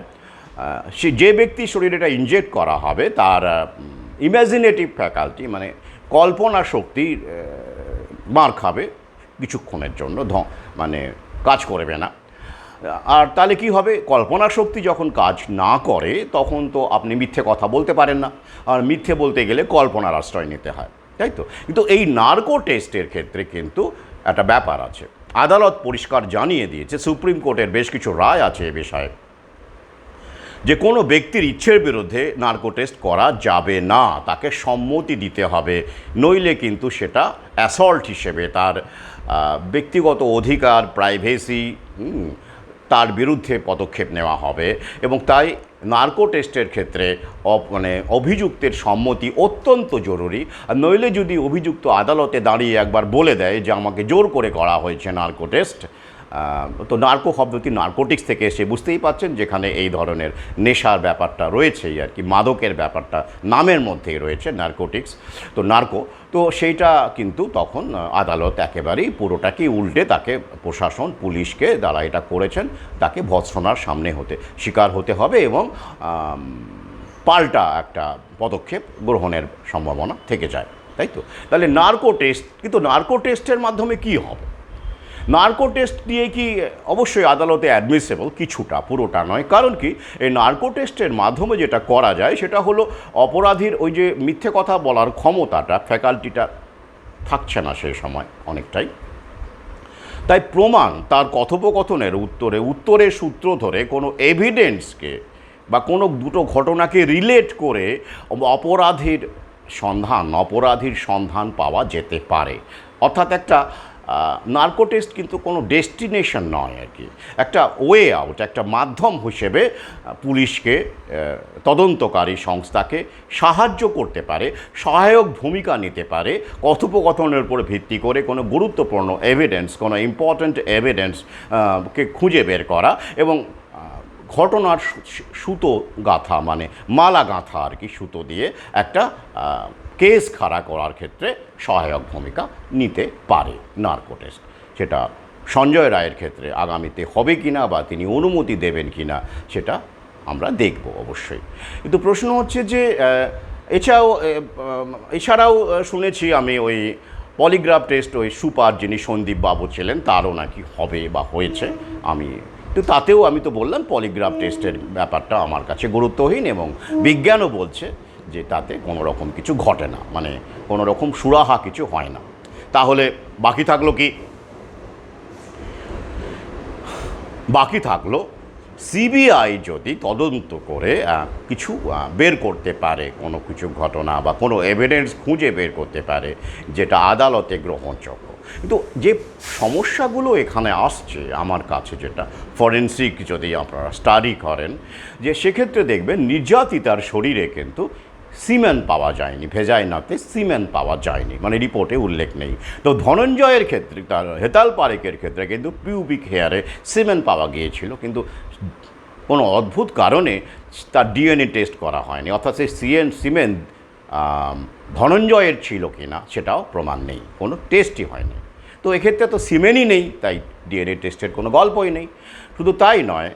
যে ব্যক্তির শরীরে এটা ইনজেক্ট করা হবে তার ইমাজিনেটিভ ফ্যাকাল্টি, কল্পনা শক্তি মার খাবে কিছুক্ষণের জন্য, কাজ করবে না। আর তাহলে কি হবে, কল্পনা শক্তি যখন কাজ না করে তখন তো আপনি মিথ্যে কথা বলতে পারেন না, আর মিথ্যে বলতে গেলে কল্পনার আশ্রয় নিতে হয়, তাই তো? কিন্তু এই নার্কো টেস্টের ক্ষেত্রে কিন্তু একটা ব্যাপার আছে। আদালত পরিষ্কার জানিয়ে দিয়েছে, সুপ্রিম কোর্টের বেশ কিছু রায় আছে এ বিষয়ে, যে কোনো ব্যক্তির ইচ্ছের বিরুদ্ধে নার্কো টেস্ট করা যাবে না, তাকে সম্মতি দিতে হবে, নইলে কিন্তু সেটা অ্যাসল্ট হিসেবে তার ব্যক্তিগত অধিকার, প্রাইভেসি, তার বিরুদ্ধে পদক্ষেপ নেওয়া হবে। এবং তাই নার্কো টেস্টের ক্ষেত্রে অভিযুক্তের সম্মতি অত্যন্ত জরুরি। আর নইলে যদি অভিযুক্ত আদালতে দাঁড়িয়ে একবার বলে দেয় যে আমাকে জোর করে করা হয়েছে নার্কো টেস্ট, তো নার্কো শব্দটি নার্কোটিক্স থেকে এসে, বুঝতেই পাচ্ছেন, যেখানে এই ধরনের নেশার ব্যাপারটা রয়েছেই আর কি, মাদকের ব্যাপারটা নামের মধ্যেই রয়েছে, নার্কোটিক্স। তো নার্কো, তো সেইটা কিন্তু তখন আদালত একেবারেই পুরোটাকেই উল্টে তাকে, প্রশাসন, পুলিশকে যারা এটা করেছেন তাকে ভৎসনার সামনে শিকার হতে হবে, এবং পাল্টা একটা পদক্ষেপ গ্রহণের সম্ভাবনা থেকে যায়, তাই তো? তাহলে নার্কো টেস্ট, কিন্তু নার্কো টেস্টের মাধ্যমে কি হবে? নার্কো টেস্ট দিয়ে কি অবশ্যই আদালতে অ্যাডমিসেবল, কিছুটা, পুরোটা নয়। কারণ কি, এই নার্কো টেস্টের মাধ্যমে যেটা করা যায় সেটা হলো অপরাধীর ওই যে মিথ্যে কথা বলার ক্ষমতাটা, ফ্যাকাল্টিটা থাকছে না সেই সময় অনেকটাই। তাই প্রমাণ, তার কথোপকথনের উত্তরের সূত্র ধরে কোনো এভিডেন্সকে বা কোনো দুটো ঘটনাকে রিলেট করে অপরাধীর সন্ধান পাওয়া যেতে পারে। অর্থাৎ একটা নার্কো টেস্ট কিন্তু কোনো ডেস্টিনেশন নয় আর কি, একটা ওয়ে আউট, একটা মাধ্যম হিসেবে পুলিশকে, তদন্তকারী সংস্থাকে সাহায্য করতে পারে, সহায়ক ভূমিকা নিতে পারে, কথোপকথনের উপর ভিত্তি করে কোনো গুরুত্বপূর্ণ এভিডেন্স, কোনো ইম্পর্ট্যান্ট এভিডেন্স কে খুঁজে বের করা এবং ঘটনার সুতো গাঁথা, মানে মালা গাঁথা আর কি, সুতো দিয়ে একটা কেস খাড়া করার ক্ষেত্রে সহায়ক ভূমিকা নিতে পারে নার্কো টেস্ট। সেটা সঞ্জয় রায়ের ক্ষেত্রে আগামীতে হবে কি না বা তিনি অনুমতি দেবেন কি না সেটা আমরা দেখব অবশ্যই। কিন্তু প্রশ্ন হচ্ছে যে এছাড়াও শুনেছি আমি ওই পলিগ্রাফ টেস্ট, ওই সুপার যিনি সন্দীপ বাবু ছিলেন তারও নাকি হবে বা হয়েছে। তো তাতেও আমি তো বললাম পলিগ্রাফ টেস্টের ব্যাপারটা আমার কাছে গুরুত্বহীন এবং বিজ্ঞানও বলছে যে তাতে কোনো রকম কিছু ঘটে না, মানে কোনো রকম সুরাহা কিছু হয় না। তাহলে বাকি থাকলো সিবিআই যদি তদন্ত করে কিছু বের করতে পারে, কোনো কিছু ঘটনা বা কোনো এভিডেন্স খুঁজে বের করতে পারে যেটা আদালতে গ্রহণযোগ্য। কিন্তু যে সমস্যাগুলো এখানে আসছে আমার কাছে, যেটা ফরেন্সিক যদি আপনারা স্টাডি করেন, যে সেক্ষেত্রে দেখবেন নির্যাতিতার শরীরে কিন্তু সিমেন্ট পাওয়া যায়নি, ভেজাইনাতে সিমেন্ট পাওয়া যায়নি, মানে রিপোর্টে উল্লেখ নেই। তো ধনঞ্জয়ের ক্ষেত্রে, তার হেতাল পারেকের ক্ষেত্রে কিন্তু পিউবিক হেয়ারে সিমেন্ট পাওয়া গিয়েছিল, কিন্তু কোনো অদ্ভুত কারণে তার ডিএনএ টেস্ট করা হয়নি, অর্থাৎ সেই সিমেন্ট ধনঞ্জয়ের ছিল কি না সেটাও প্রমাণ নেই, কোনো টেস্টই হয়নি। তো এক্ষেত্রে তো সিমেন্টই নেই, তাই ডিএনএ টেস্টের কোনো গল্পই নেই। শুধু তাই নয়,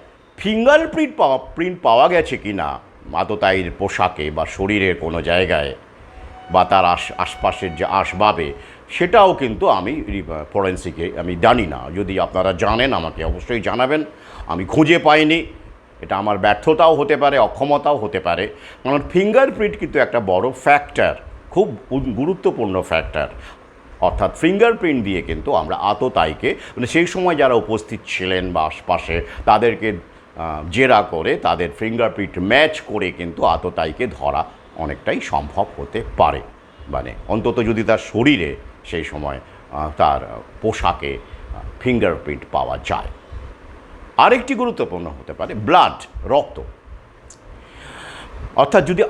প্রিন্ট পাওয়া গেছে কি না আততায়ীর পোশাকে বা শরীরের কোনো জায়গায় বা তার আশপাশের যে আসবাবে, সেটাও কিন্তু আমি ফরেন্সিকে আমি জানি না। যদি আপনারা জানেন আমাকে অবশ্যই জানাবেন। আমি খুঁজে পাইনি, এটা আমার ব্যর্থতাও হতে পারে, অক্ষমতাও হতে পারে, কারণ ফিঙ্গারপ্রিন্ট কিন্তু একটা বড় ফ্যাক্টর, খুব গুরুত্বপূর্ণ ফ্যাক্টর। অর্থাৎ ফিঙ্গারপ্রিন্ট দিয়ে কিন্তু আমরা আততায়ীকে, মানে সেই সময় যারা উপস্থিত ছিলেন বা আশপাশে তাদেরকে জেরা করে তাদের ফিঙ্গারপ্রিন্ট ম্যাচ করে কিন্তু আততায়ীকে ধরা অনেকটাই সম্ভব হতে পারে, মানে অন্তত যদি তার শরীরে সেই সময় তার পোশাকে ফিঙ্গারপ্রিন্ট পাওয়া যায়। আরেকটি গুরুত্বপূর্ণ হতে পারে ব্লাড, রক্ত। অর্থাৎ যদি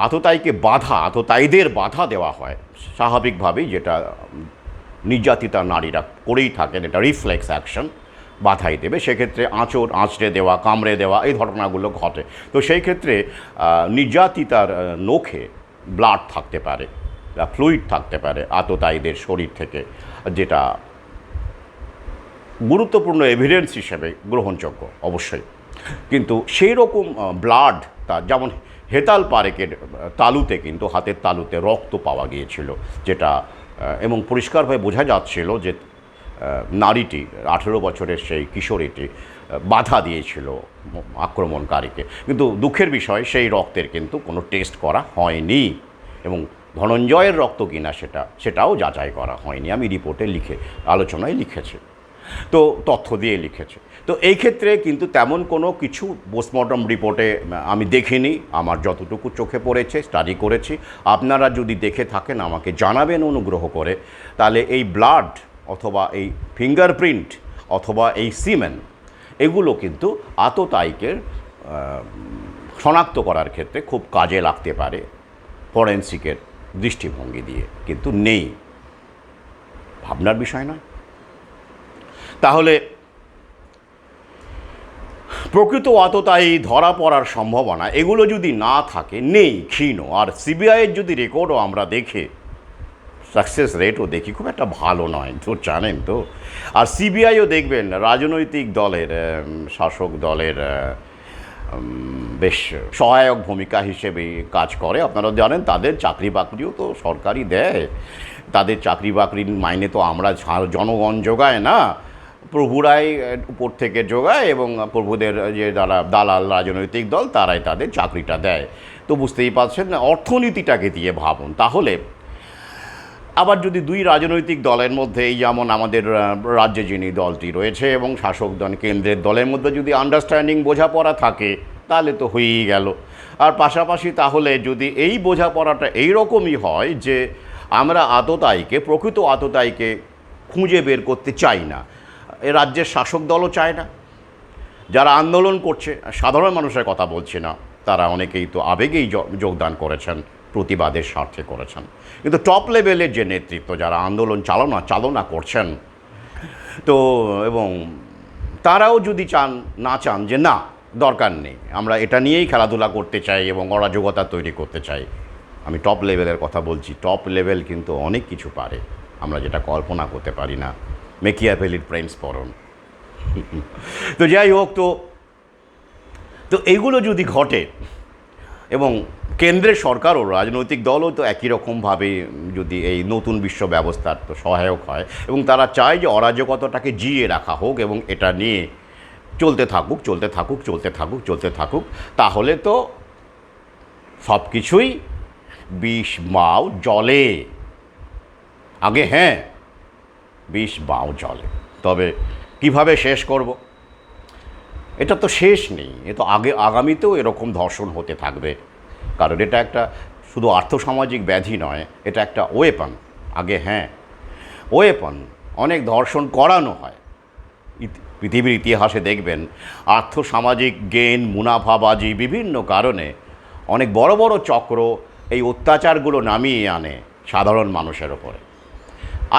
আততায়ীদের বাধা দেওয়া হয়, স্বাভাবিকভাবেই যেটা নির্যাতিতা নারীরা করেই থাকেন, এটা রিফ্লেক্স অ্যাকশন, বাধাই দেবে, সেক্ষেত্রে আঁচড়ে দেওয়া, কামড়ে দেওয়া, এই ঘটনাগুলো ঘটে। তো সেই ক্ষেত্রে নির্যাতিতার নখে ব্লাড থাকতে পারে, ফ্লুইড থাকতে পারে আততায়ীদের শরীর থেকে, যেটা গুরুত্বপূর্ণ এভিডেন্স হিসেবে গ্রহণযোগ্য অবশ্যই। কিন্তু সেই রকম ব্লাড, তার যেমন হেতাল পারেকের তালুতে কিন্তু হাতের তালুতে রক্ত পাওয়া গিয়েছিল, যেটা এবং পরিষ্কারভাবে বোঝা যাচ্ছিল যে নারীটি, 18 বছরের সেই কিশোরীটি বাধা দিয়েছিল আক্রমণকারীকে। কিন্তু দুঃখের বিষয় সেই রক্তের কিন্তু কোনো টেস্ট করা হয়নি এবং ধনঞ্জয়ের রক্ত কিনা সেটাও যাচাই করা হয়নি। আমি রিপোর্টে আলোচনায় লিখেছি, তো তথ্য দিয়ে লিখেছে। তো এই ক্ষেত্রে কিন্তু তেমন কোনো কিছু পোস্টমর্টম রিপোর্টে আমি দেখিনি, আমার যতটুকু চোখে পড়েছে, স্টাডি করেছি। আপনারা যদি দেখে থাকেন আমাকে জানাবেন অনুগ্রহ করে। তাহলে এই ব্লাড অথবা এই ফিঙ্গারপ্রিন্ট অথবা এই সিমেন্ট, এগুলো কিন্তু আততায়ীকে শনাক্ত করার ক্ষেত্রে খুব কাজে লাগতে পারে ফরেন্সিকের দৃষ্টিভঙ্গি দিয়ে, কিন্তু নেই। ভাবনার বিষয় নয়? তাহলে প্রকৃত আততায়ী ধরা পড়ার সম্ভাবনা এগুলো যদি না থাকে, নেই, ক্ষীণ। আর সিবিআইয়ের যদি রেকর্ডও আমরা দেখি, সাকসেস রেটও দেখি, খুব একটা ভালো নয়, তো জানেন তো। আর সিবিআইও দেখবেন রাজনৈতিক দলের, শাসক দলের বেশ সহায়ক ভূমিকা হিসেবে কাজ করে। আপনারা জানেন তাদের চাকরি বাকরিও তো সরকারই দেয়, তাদের চাকরি বাকরির মাইনে তো আমরা জনগণ যোগায় না, প্রভুরাই উপর থেকে যোগায় এবং প্রভুদের যে দালাল রাজনৈতিক দল তারাই তাদের চাকরিটা দেয়। তো বুঝতেই পারছেন, অর্থনীতিটাকে দিয়ে ভাবুন। তাহলে আবার যদি দুই রাজনৈতিক দলের মধ্যে, এই যেমন আমাদের রাজ্যে যিনি দলটি রয়েছে এবং শাসক দল কেন্দ্রের দলের মধ্যে যদি আন্ডারস্ট্যান্ডিং, বোঝাপড়া থাকে, তাহলে তো হয়েই গেল। আর পাশাপাশি তাহলে যদি এই বোঝাপড়াটা এইরকমই হয় যে আমরা প্রকৃত আততায়ীকে খুঁজে বের করতে চাই না, এ রাজ্যের শাসক দলও চায় না। যারা আন্দোলন করছে, সাধারণ মানুষের কথা বলছি না, তারা অনেকেই তো আবেগেই যোগদান করেছেন, প্রতিবাদের স্বার্থে করেছেন। কিন্তু টপ লেভেলের যে নেতৃত্ব, যারা আন্দোলন চালনা করছেন, তো এবং তারাও যদি না চান যে না, দরকার নেই, আমরা এটা নিয়েই খেলাধুলা করতে চাই এবং অরাজকতা তৈরি করতে চাই। আমি টপ লেভেলের কথা বলছি। টপ লেভেল কিন্তু অনেক কিছু পারে, আমরা যেটা কল্পনা করতে পারি না। মেকিয়াভেলির প্রিন্স পড়ুন। তো যাই হোক, তো এইগুলো যদি ঘটে এবং কেন্দ্রের সরকার ও রাজনৈতিক দলও তো একই রকমভাবে যদি এই নতুন বিশ্ব ব্যবস্থার তো সহায়ক হয় এবং তারা চায় যে অরাজকতাটাকে জিয়ে রাখা হোক এবং এটা নিয়ে চলতে থাকুক, তাহলে তো সব কিছুই বিষ বাও জলে। আগে হ্যাঁ, বিষ বাও জলে, তবে কিভাবে শেষ করব? এটা তো শেষ নেই, এ তো আগামীতেও এরকম ধর্ষণ হতে থাকবে, কারণ এটা একটা শুধু আর্থসামাজিক ব্যাধি নয়, এটা একটা ওয়েপন। আগে হ্যাঁ, ওয়েপন, অনেক ধর্ষণ করানো হয়। পৃথিবীর ইতিহাসে দেখবেন আর্থসামাজিক গেন, মুনাফাবাজি, বিভিন্ন কারণে অনেক বড় বড় চক্র এই অত্যাচারগুলো নামিয়ে আনে সাধারণ মানুষের ওপরে।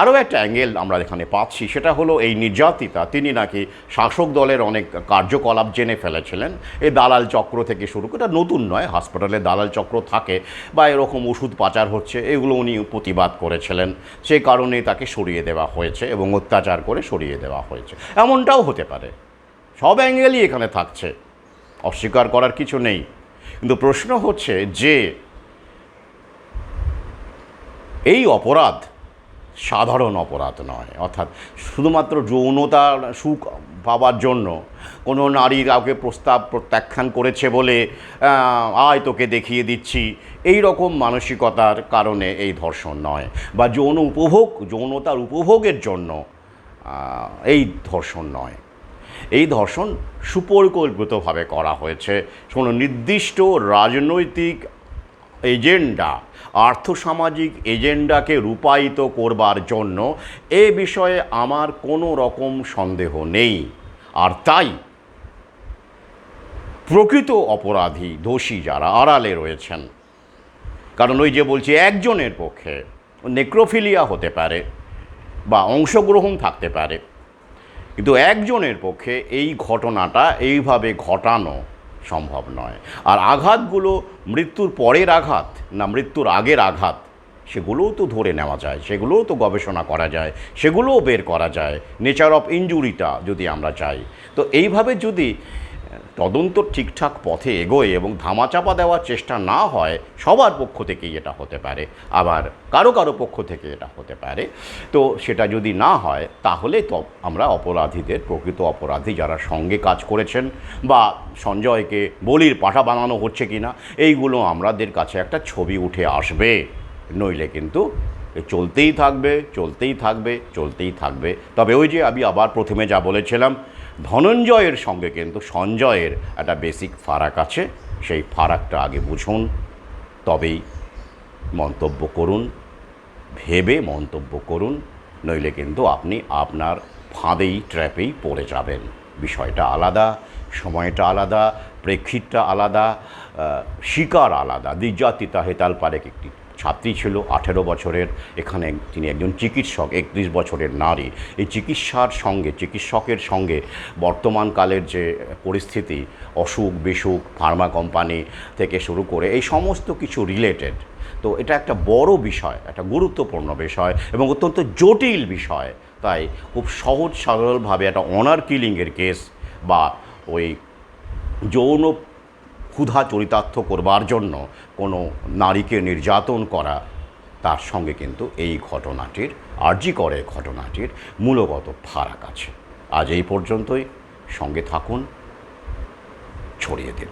আরও একটা অ্যাঙ্গেল আমরা এখানে পাচ্ছি, সেটা হলো এই নির্যাতিতা, তিনি নাকি শাসক দলের অনেক কার্যকলাপ জেনে ফেলেছিলেন। এই দালাল চক্র থেকে শুরু করে, এটা নতুন নয়, হাসপাতালে দালাল চক্র থাকে বা এরকম ওষুধ পাচার হচ্ছে, এগুলো উনি প্রতিবাদ করেছিলেন, সেই কারণেই তাকে সরিয়ে দেওয়া হয়েছে এবং অত্যাচার করে সরিয়ে দেওয়া হয়েছে। এমনটাও হতে পারে, সব অ্যাঙ্গেলই এখানে থাকছে, অস্বীকার করার কিছু নেই। কিন্তু প্রশ্ন হচ্ছে যে এই অপরাধ সাধারণ অপরাধ নয়, অর্থাৎ শুধুমাত্র যৌনতার সুখ পাওয়ার জন্য কোনো নারী কাউকে প্রত্যাখ্যান করেছে বলে আয় তোকে দেখিয়ে দিচ্ছি, এই রকম মানসিকতার কারণে এই ধর্ষণ নয়, বা যৌনতার উপভোগের জন্য এই ধর্ষণ নয়। এই ধর্ষণ সুপরিকল্পিতভাবে করা হয়েছে কোনো নির্দিষ্ট রাজনৈতিক এজেন্ডা, আর্থসামাজিক এজেন্ডাকে রূপায়িত করবার জন্য। এ বিষয়ে আমার কোনো রকম সন্দেহ নেই। আর তাই প্রকৃত অপরাধী, দোষী যারা আড়ালে রয়েছেন, কারণ ওই যে বলছি, একজনের পক্ষে নেক্রোফিলিয়া হতে পারে বা অংশগ্রহণ থাকতে পারে, কিন্তু একজনের পক্ষে এই ঘটনাটা এইভাবে ঘটানো সম্ভব নয়। আর আঘাতগুলো মৃত্যুর পরের আঘাত না মৃত্যুর আগের আঘাত, সেগুলোও তো ধরে নেওয়া যায়, সেগুলোও তো গবেষণা করা যায়, সেগুলোও বের করা যায়, নেচার অফ ইনজুরিটা যদি আমরা চাই। তো এইভাবে যদি তদন্ত ঠিকঠাক পথে এগোয় এবং ধামাচাপা দেওয়ার চেষ্টা না হয়, সবার পক্ষ থেকেই এটা হতে পারে, আবার কারো পক্ষ থেকে এটা হতে পারে, তো সেটা যদি না হয়, তাহলে তো আমরা অপরাধীদের, প্রকৃত অপরাধী যারা সঙ্গে কাজ করেছেন বা সঞ্জয়কে বলির পাঠা বানানো হচ্ছে কিনা, এইগুলো আমাদের কাছে একটা ছবি উঠে আসবে। নইলে কিন্তু চলতেই থাকবে। তবে ওই যে আমি আবার প্রথমে যা বলেছিলাম, ধনঞ্জয়ের সঙ্গে কিন্তু সঞ্জয়ের একটা বেসিক ফারাক আছে, সেই ফারাকটা আগে বুঝুন, তবেই মন্তব্য করুন, ভেবে মন্তব্য করুন, নইলে কিন্তু আপনি আপনার ফাঁদেই, ট্র্যাপেই পড়ে যাবেন। বিষয়টা আলাদা, সময়টা আলাদা, প্রেক্ষিতটা আলাদা, শিকার আলাদা। নির্যাতিতা হেতাল পারেক একটি ছাত্রী ছিল 18 বছরের, এখানে তিনি একজন চিকিৎসক, 31 বছরের নারী। এই চিকিৎসকের সঙ্গে বর্তমানকালের যে পরিস্থিতি, অসুখ বিসুখ, ফার্মা কোম্পানি থেকে শুরু করে এই সমস্ত কিছু রিলেটেড, তো এটা একটা বড় বিষয়, একটা গুরুত্বপূর্ণ বিষয় এবং অত্যন্ত জটিল বিষয়। তাই খুব সহজ সরলভাবে একটা অনার কিলিংয়ের কেস বা ওই যৌন ক্ষুধা চরিতার্থ করবার জন্য কোনো নারীকে নির্যাতন করা, তার সঙ্গে কিন্তু এই ঘটনাটির, আরজি করের ঘটনাটির মূলগত ফারাক আছে। আজ এই পর্যন্তই, সঙ্গে থাকুন, ছড়িয়ে দিন।